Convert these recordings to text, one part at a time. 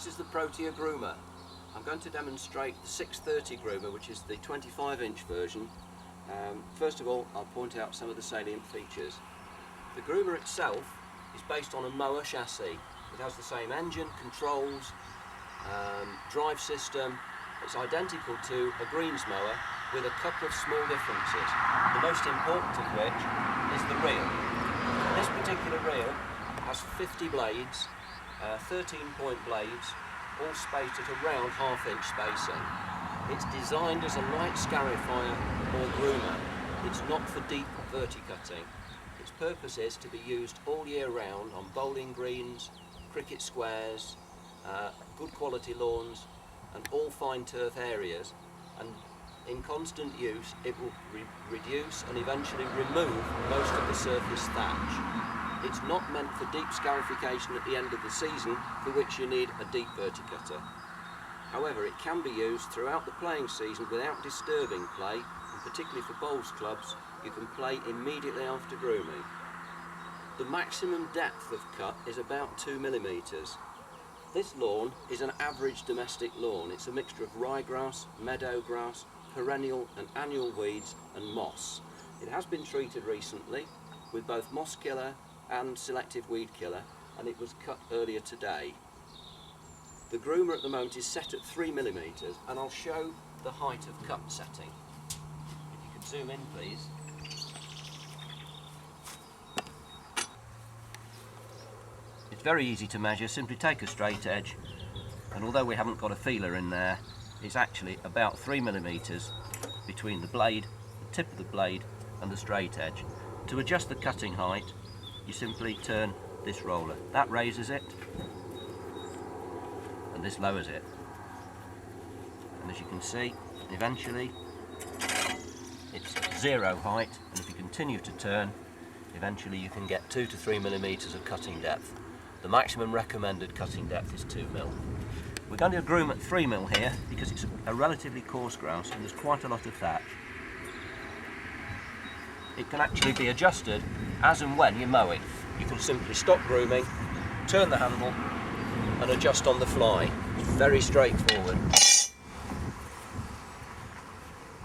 This is the Protea Groomer. I'm going to demonstrate the 630 Groomer, which is the 25-inch version. First of all, I'll point out some of the salient features. The Groomer itself is based on a mower chassis. It has the same engine, controls, drive system. It's identical to a greens mower with a couple of small differences, the most important of which is the reel. This particular reel has 50 blades, 13-point blades, all spaced at around half-inch spacing. It's designed as a light scarifier or groomer. It's not for deep verticutting. Its purpose is to be used all year round on bowling greens, cricket squares, good quality lawns and all fine turf areas, and in constant use it will reduce and eventually remove most of the surface thatch. It's not meant for deep scarification at the end of the season, for which you need a deep verticutter. However, it can be used throughout the playing season without disturbing play, and particularly for bowls clubs, you can play immediately after grooming. The maximum depth of cut is about 2 millimeters. This lawn is an average domestic lawn. It's a mixture of ryegrass, meadow grass, perennial and annual weeds and moss. It has been treated recently with both moss killer and selective weed killer, and it was cut earlier today. The groomer at the moment is set at 3 millimeters, and I'll show the height of cut setting. If you could zoom in, please. It's very easy to measure. Simply take a straight edge, and although we haven't got a feeler in there, it's actually about 3 millimeters between the blade, the tip of the blade and the straight edge. To adjust the cutting height, you simply turn this roller. That raises it and this lowers it. And as you can see, eventually it's zero height, and if you continue to turn, eventually you can get 2 to 3 millimeters of cutting depth. The maximum recommended cutting depth is 2 mil. We're going to groom at 3 mil here because it's a relatively coarse grass and there's quite a lot of thatch. It can actually be adjusted as and when you mow it. You can simply stop grooming, turn the handle and adjust on the fly. It's very straightforward.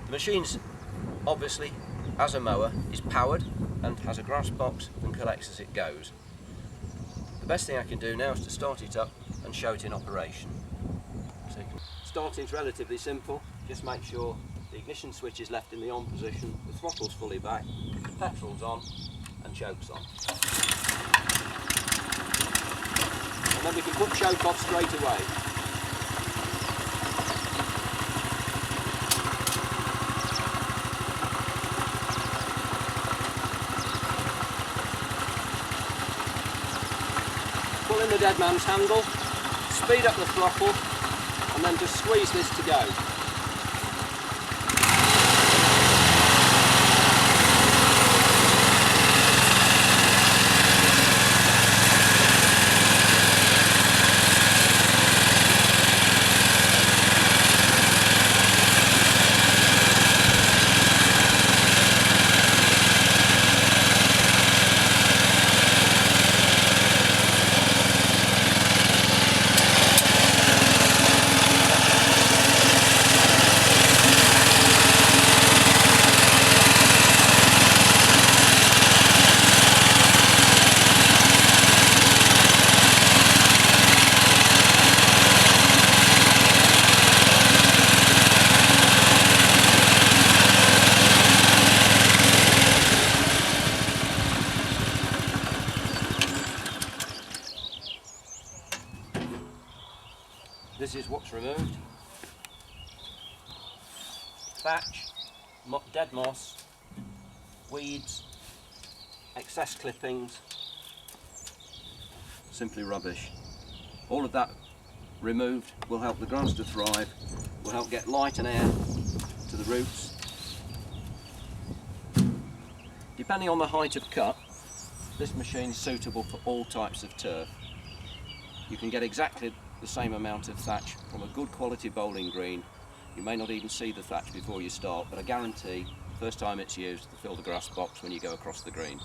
The machine's obviously, as a mower, is powered and has a grass box and collects as it goes. The best thing I can do now is to start it up and show it in operation. So starting's relatively simple. Just make sure the ignition switch is left in the on position, the throttle's fully back, the petrol's on and choke's on. And then we can put choke off straight away. Pull in the dead man's handle, speed up the throttle and then just squeeze this to go. This is what's removed. Thatch, dead moss, weeds, excess clippings, simply rubbish. All of that removed will help the grass to thrive, will help get light and air to the roots. Depending on the height of cut, this machine is suitable for all types of turf. You can get exactly the same amount of thatch from a good quality bowling green. You may not even see the thatch before you start, but I guarantee the first time it's used to fill the grass box when you go across the green.